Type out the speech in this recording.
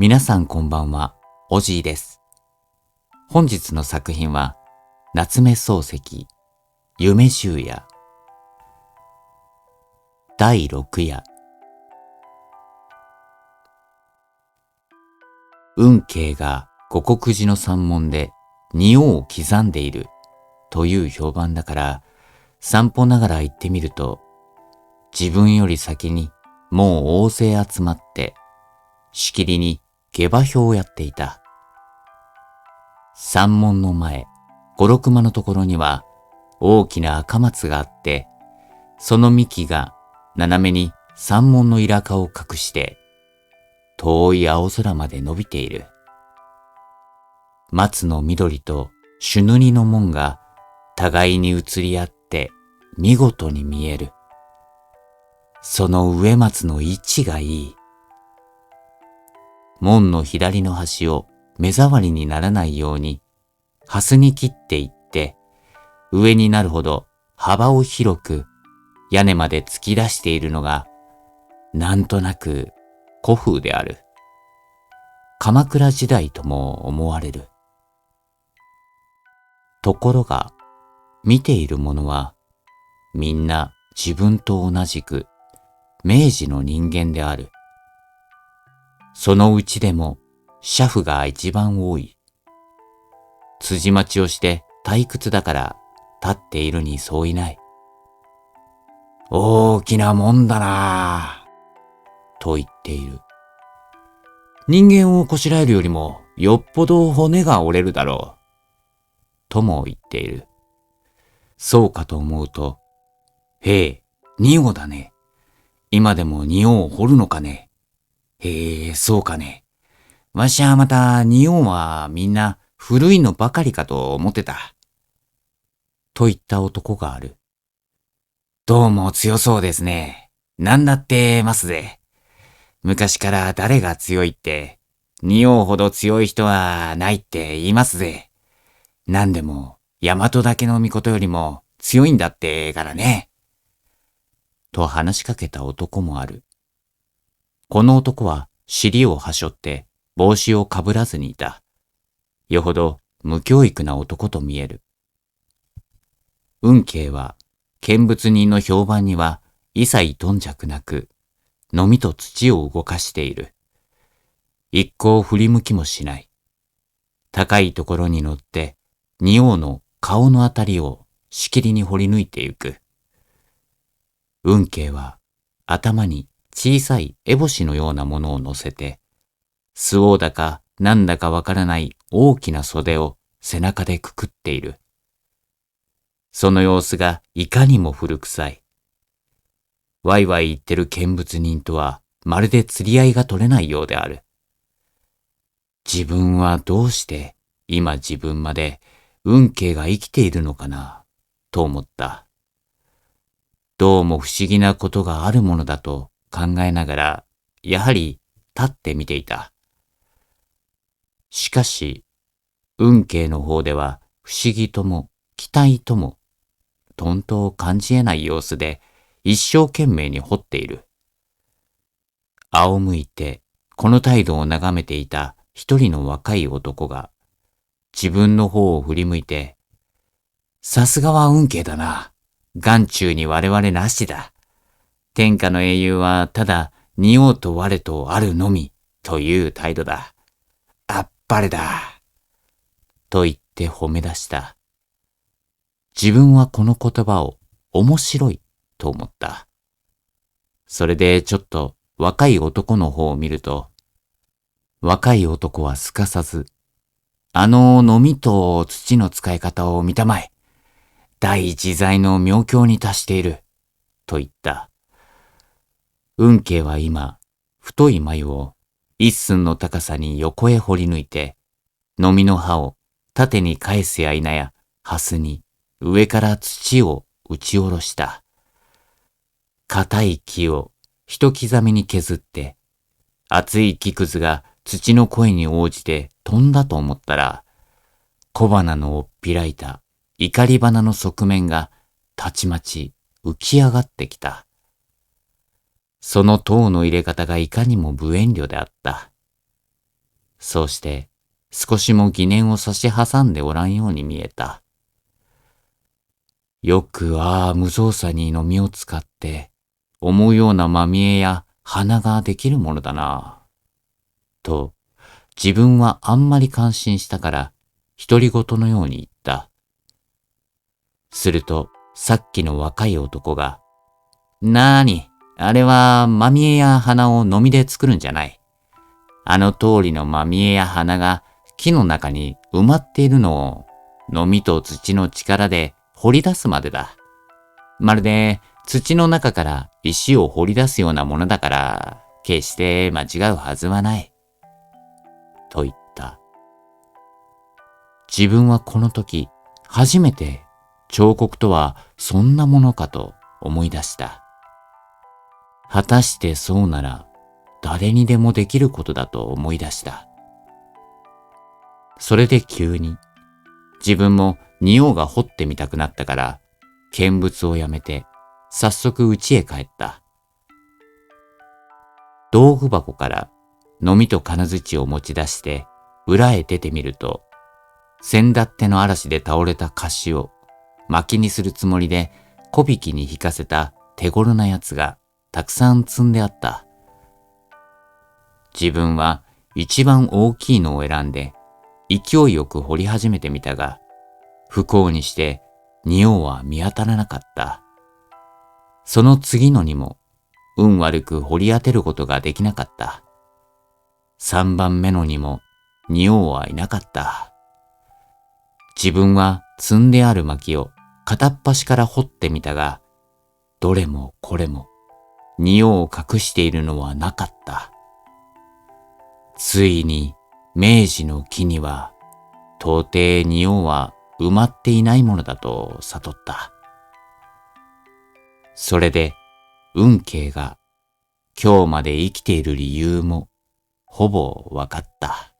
皆さんこんばんは、おじいです。本日の作品は、夏目漱石、夢十夜、第六夜。運慶が五国寺の山門で仁王を刻んでいるという評判だから、散歩ながら行ってみると、自分より先にもう大勢集まって、しきりに下馬評をやっていた。山門の前、五六間のところには大きな赤松があって、その幹が斜めに山門のイラカを隠して、遠い青空まで伸びている。松の緑と朱塗りの門が互いに移り合って見事に見える。その植松の位置がいい。門の左の端を目障りにならないように、蓮に切っていって、上になるほど幅を広く屋根まで突き出しているのが、なんとなく古風である。鎌倉時代とも思われる。ところが、見ている者は、みんな自分と同じく、明治の人間である。そのうちでも、車夫が一番多い。辻待ちをして退屈だから立っているにそういない。大きなもんだなぁ、と言っている。人間をこしらえるよりもよっぽど骨が折れるだろう。とも言っている。そうかと思うと、へえ、仁王だね。今でも仁王を掘るのかね。へえ、そうかね。わしはまた仁王はみんな古いのばかりかと思ってた。と言った男がある。どうも強そうですね。なんだってますぜ。昔から誰が強いって、仁王ほど強い人はないって言いますぜ。なんでも、大和岳の御事よりも強いんだってからね。と話しかけた男もある。この男は尻をはしょって帽子をかぶらずにいた。よほど無教育な男と見える。運慶は見物人の評判には一切頓着なく、のみと土を動かしている。一向振り向きもしない。高いところに乗って仁王の顔のあたりをしきりに掘り抜いてゆく。運慶は頭に小さい烏帽子のようなものを乗せて、周防だかなんだかわからない大きな袖を背中でくくっている。その様子がいかにも古臭い。ワイワイ言ってる見物人とはまるで釣り合いが取れないようである。自分はどうして今自分まで運慶が生きているのかな、と思った。どうも不思議なことがあるものだと考えながら、やはり立って見ていた。しかし、運慶の方では不思議とも期待とも、とんと感じ得ない様子で一生懸命に掘っている。仰向いてこの態度を眺めていた一人の若い男が、自分の方を振り向いて、さすがは運慶だな。眼中に我々なしだ。天下の英雄はただ仁王と我とあるのみという態度だ。あっぱれだ。と言って褒め出した。自分はこの言葉を面白いと思った。それでちょっと若い男の方を見ると、若い男はすかさず、のみと土の使い方を見たまえ。第一在の妙境に達している。と言った。運慶は今、太い眉を一寸の高さに横へ掘り抜いて、のみの刃を縦に返すや否や、蓮に上から土を打ち下ろした。硬い木を一刻みに削って、厚い木くずが土の声に応じて飛んだと思ったら、小花のおっぴらいた怒り花の側面がたちまち浮き上がってきた。その塔の入れ方がいかにも無遠慮であった。そうして少しも疑念を差し挟んでおらんように見えた。よく無造作にのみを使って思うようなまみえや花ができるものだな。と自分はあんまり感心したから独り言のように言った。するとさっきの若い男が、なーに、あれはまみえや花をのみで作るんじゃない。あの通りのまみえや花が木の中に埋まっているのをのみと土の力で掘り出すまでだ。まるで土の中から石を掘り出すようなものだから、決して間違うはずはない。と言った。自分はこの時、初めて彫刻とはそんなものかと思い出した。果たしてそうなら、誰にでもできることだと思い出した。それで急に、自分も仁王が掘ってみたくなったから、見物をやめて、早速家へ帰った。道具箱からのみと金槌を持ち出して、裏へ出てみると、先だっての嵐で倒れた菓子を薪にするつもりで小引きに引かせた手頃なやつがたくさん積んであった。自分は一番大きいのを選んで勢いよく掘り始めてみたが、不幸にして仁王は見当たらなかった。その次のにも運悪く掘り当てることができなかった。三番目のにも仁王はいなかった。自分は積んである薪を片っ端から掘ってみたが、どれもこれも仁王を隠しているのはなかった。ついに明治の木には到底仁王は埋まっていないものだと悟った。それで運慶が今日まで生きている理由もほぼわかった。